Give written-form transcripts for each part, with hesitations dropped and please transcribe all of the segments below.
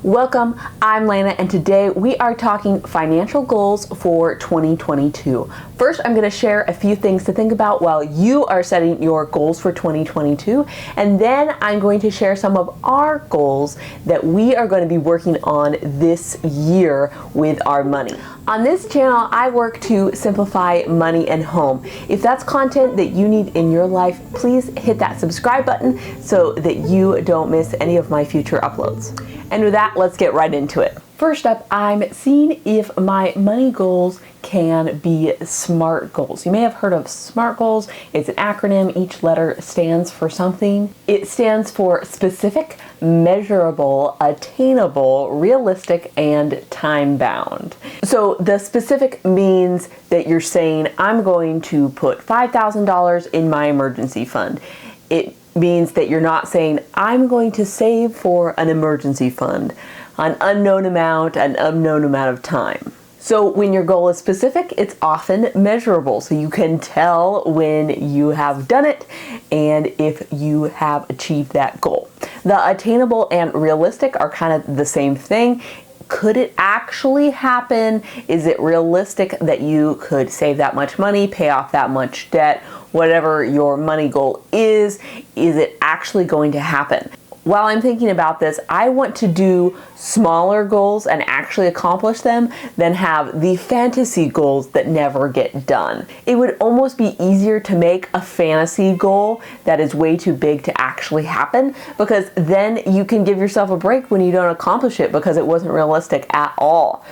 Welcome, I'm Lana, and today we are talking financial goals for 2022. First, I'm going to share a few things to think about while you are setting your goals for 2022, and then I'm going to share some of our goals that we are going to be working on this year with our money. On this channel, I work to simplify money and home. If that's content that you need in your life, please hit that subscribe button so that you don't miss any of my future uploads. And with that, let's get right into it. First up, I'm seeing if my money goals can be SMART goals. You may have heard of SMART goals. It's an acronym. Each letter stands for something. It stands for specific, measurable, attainable, realistic, and time-bound. So the specific means that you're saying, I'm going to put $5,000 in my emergency fund. It means that you're not saying, I'm going to save for an emergency fund, an unknown amount of time. So when your goal is specific, it's often measurable, so you can tell when you have done it and if you have achieved that goal. The attainable and realistic are kind of the same thing. Could it actually happen? Is it realistic that you could save that much money, pay off that much debt, whatever your money goal is it actually going to happen? While I'm thinking about this, I want to do smaller goals and actually accomplish them than have the fantasy goals that never get done. It would almost be easier to make a fantasy goal that is way too big to actually happen, because then you can give yourself a break when you don't accomplish it because it wasn't realistic at all.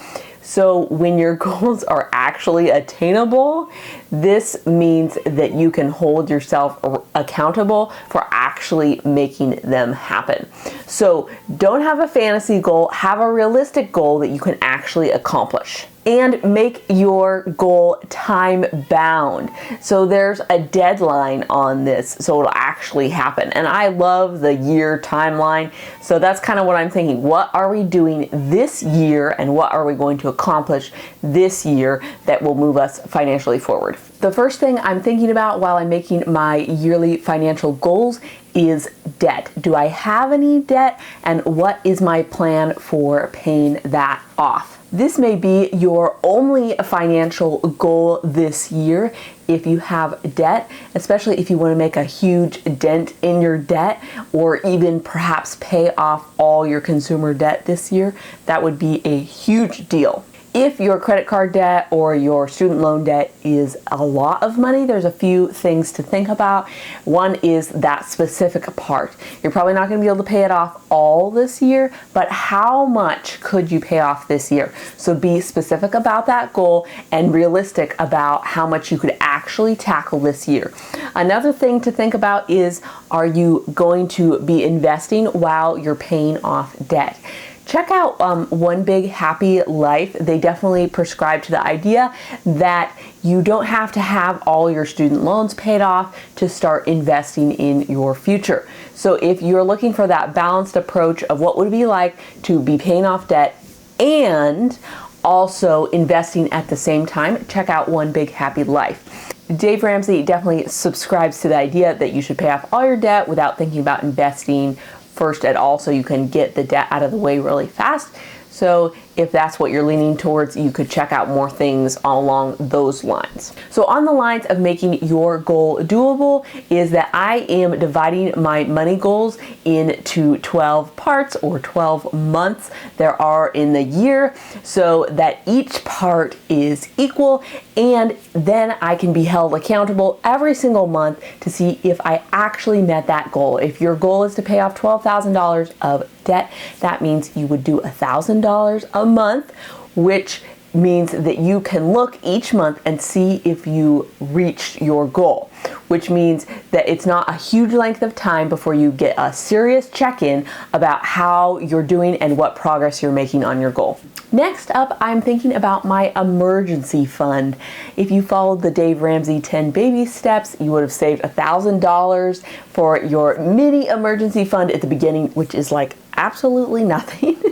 So when your goals are actually attainable, this means that you can hold yourself accountable for actually making them happen. So don't have a fantasy goal, have a realistic goal that you can actually accomplish. And make your goal time bound. So there's a deadline on this so it'll actually happen. And I love the year timeline. So that's kind of what I'm thinking. What are we doing this year and what are we going to accomplish this year that will move us financially forward? The first thing I'm thinking about while I'm making my yearly financial goals is debt. Do I have any debt, and what is my plan for paying that off? This may be your only financial goal this year if you have debt, especially if you want to make a huge dent in your debt or even perhaps pay off all your consumer debt this year. That would be a huge deal. If your credit card debt or your student loan debt is a lot of money, there's a few things to think about. One is that specific part. You're probably not going to be able to pay it off all this year, but how much could you pay off this year? So be specific about that goal and realistic about how much you could actually tackle this year. Another thing to think about is, are you going to be investing while you're paying off debt? Check out One Big Happy Life. They definitely prescribe to the idea that you don't have to have all your student loans paid off to start investing in your future. So if you're looking for that balanced approach of what would it be like to be paying off debt and also investing at the same time, check out One Big Happy Life. Dave Ramsey definitely subscribes to the idea that you should pay off all your debt without thinking about investing first at all, so you can get the debt out of the way really fast. So if that's what you're leaning towards, you could check out more things along those lines. So on the lines of making your goal doable is that I am dividing my money goals into 12 parts or 12 months there are in the year, so that each part is equal, and then I can be held accountable every single month to see if I actually met that goal. If your goal is to pay off $12,000 of debt, that means you would do $1,000 a month, which means that you can look each month and see if you reached your goal, which means that it's not a huge length of time before you get a serious check-in about how you're doing and what progress you're making on your goal. Next up, I'm thinking about my emergency fund. If you followed the Dave Ramsey 10 baby steps, you would have saved $1,000 for your mini emergency fund at the beginning, which is like absolutely nothing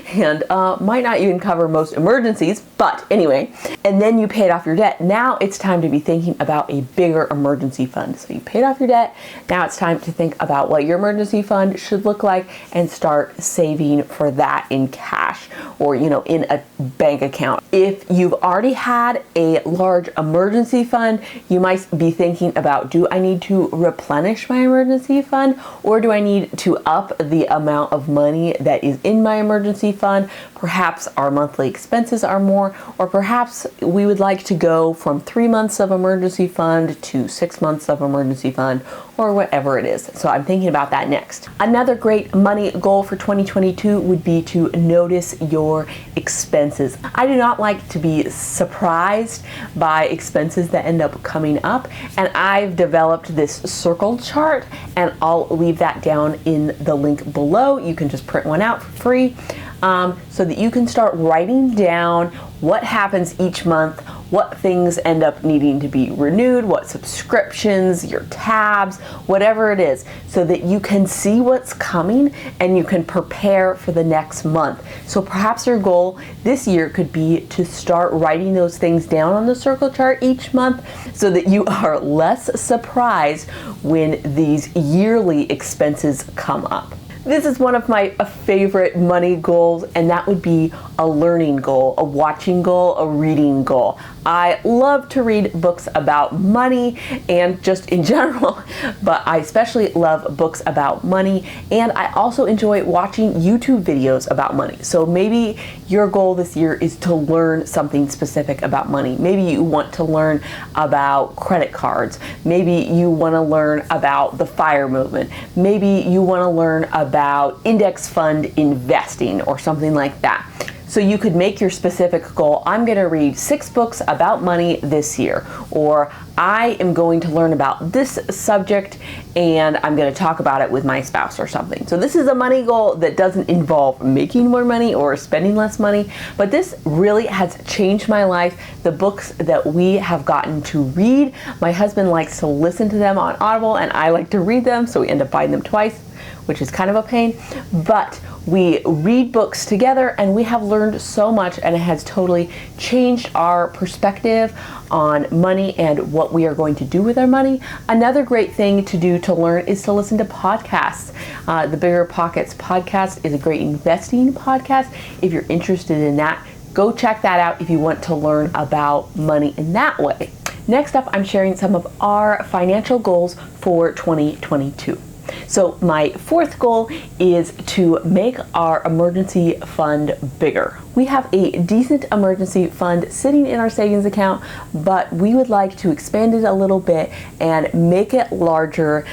and might not even cover most emergencies, but anyway, and then you paid off your debt. Now it's time to be thinking about a bigger emergency fund. So you paid off your debt, now it's time to think about what your emergency fund should look like and start saving for that in cash or, in a bank account. If you've already had a large emergency fund, you might be thinking about, do I need to replenish my emergency fund, or do I need to up the amount of money that is in my emergency fund? Perhaps our monthly expenses are more, or perhaps we would like to go from 3 months of emergency fund to 6 months of emergency fund, or whatever it is. So I'm thinking about that next. Another great money goal for 2022 would be to notice your expenses. I do not like to be surprised by expenses that end up coming up, and I've developed this circle chart, and I'll leave that down in the link below. You can just print one out for free, so that you can start writing down what happens each month, what things end up needing to be renewed, what subscriptions, your tabs, whatever it is, so that you can see what's coming and you can prepare for the next month. So perhaps your goal this year could be to start writing those things down on the circle chart each month so that you are less surprised when these yearly expenses come up. This is one of my favorite money goals, and that would be a learning goal, a watching goal, a reading goal. I love to read books about money and just in general, but I especially love books about money, and I also enjoy watching YouTube videos about money. So maybe your goal this year is to learn something specific about money. Maybe you want to learn about credit cards. Maybe you want to learn about the FIRE movement. Maybe you want to learn about index fund investing or something like that. So you could make your specific goal, I'm going to read 6 books about money this year, or I am going to learn about this subject and I'm going to talk about it with my spouse or something. So this is a money goal that doesn't involve making more money or spending less money, but this really has changed my life. The books that we have gotten to read, my husband likes to listen to them on Audible and I like to read them, so we end up buying them twice, which is kind of a pain, but we read books together and we have learned so much, and it has totally changed our perspective on money and what we are going to do with our money. Another great thing to do to learn is to listen to podcasts. The Bigger Pockets podcast is a great investing podcast. If you're interested in that, go check that out if you want to learn about money in that way. Next up, I'm sharing some of our financial goals for 2022. So my 4th goal is to make our emergency fund bigger. We have a decent emergency fund sitting in our savings account, but we would like to expand it a little bit and make it larger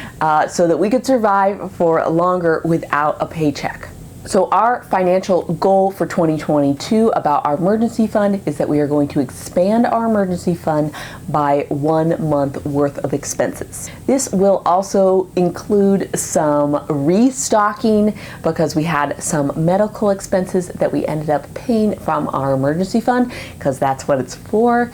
so that we could survive for longer without a paycheck. So our financial goal for 2022 about our emergency fund is that we are going to expand our emergency fund by 1 month worth of expenses. This will also include some restocking because we had some medical expenses that we ended up paying from our emergency fund, because that's what it's for.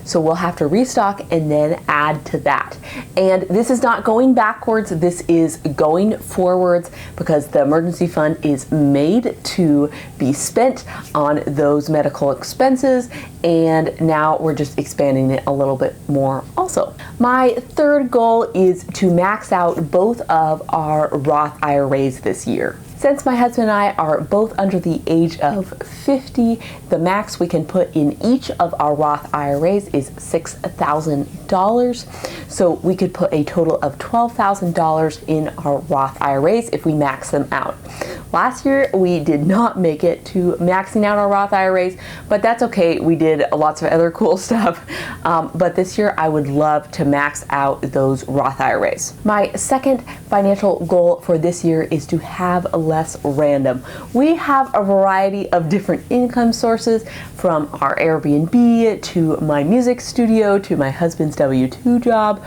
So we'll have to restock and then add to that. And this is not going backwards, this is going forwards, because the emergency fund is made to be spent on those medical expenses, and now we're just expanding it a little bit more also. My 3rd goal is to max out both of our Roth IRAs this year. Since my husband and I are both under the age of 50, the max we can put in each of our Roth IRAs is $6,000. So we could put a total of $12,000 in our Roth IRAs if we max them out. Last year, we did not make it to maxing out our Roth IRAs, but that's okay. We did lots of other cool stuff. But this year, I would love to max out those Roth IRAs. My 2nd financial goal for this year is to have less random. We have a variety of different income sources, from our Airbnb to my music studio to my husband's W-2 job.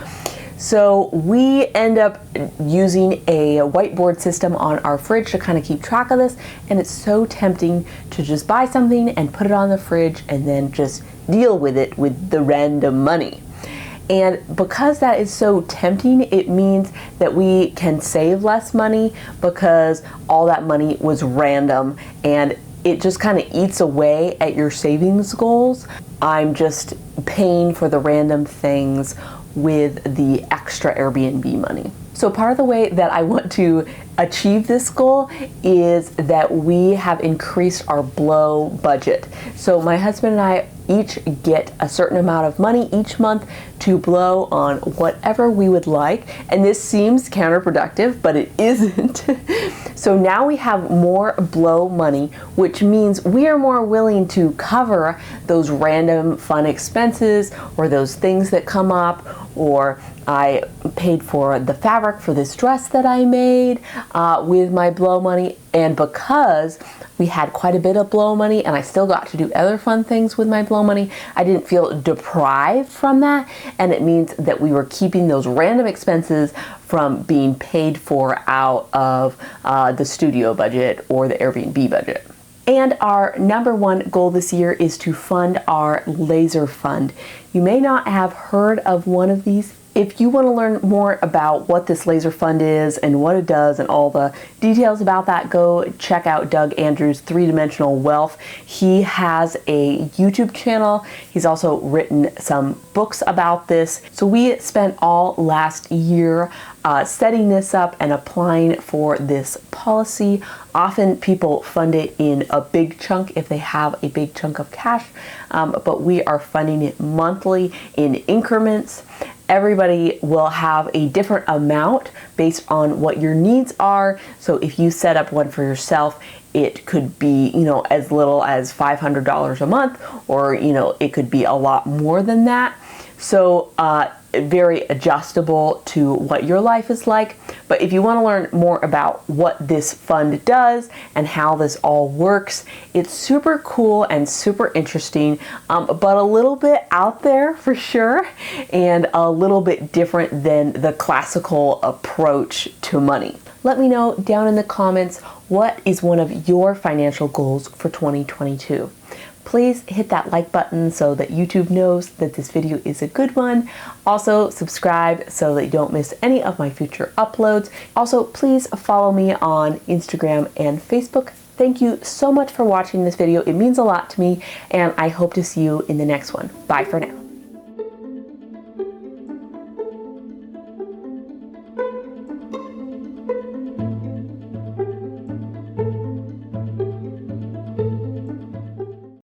So we end up using a whiteboard system on our fridge to kind of keep track of this, and it's so tempting to just buy something and put it on the fridge and then just deal with it with the random money. And because that is so tempting, it means that we can save less money because all that money was random and it just kind of eats away at your savings goals. I'm just paying for the random things with the extra Airbnb money. So part of the way that I want to achieve this goal is that we have increased our blow budget. So my husband and I each get a certain amount of money each month to blow on whatever we would like. And this seems counterproductive, but it isn't. So now we have more blow money, which means we are more willing to cover those random fun expenses or those things that come up, or I paid for the fabric for this dress that I made with my blow money. And because we had quite a bit of blow money and I still got to do other fun things with my blow money, I didn't feel deprived from that. And it means that we were keeping those random expenses from being paid for out of the studio budget or the Airbnb budget. And our number one goal this year is to fund our laser fund. You may not have heard of one of these. If you want to learn more about what this laser fund is and what it does and all the details about that, go check out Doug Andrews' Three-Dimensional Wealth. He has a YouTube channel. He's also written some books about this. So we spent all last year setting this up and applying for this policy. Often people fund it in a big chunk if they have a big chunk of cash, but we are funding it monthly in increments. Everybody will have a different amount based on what your needs are. So if you set up one for yourself, it could be, as little as $500 a month, or, it could be a lot more than that. So very adjustable to what your life is like. But if you want to learn more about what this fund does and how this all works, it's super cool and super interesting, but a little bit out there for sure, and a little bit different than the classical approach to money. Let me know down in the comments, what is one of your financial goals for 2022? Please hit that like button so that YouTube knows that this video is a good one. Also, subscribe so that you don't miss any of my future uploads. Also, please follow me on Instagram and Facebook. Thank you so much for watching this video. It means a lot to me, and I hope to see you in the next one. Bye for now.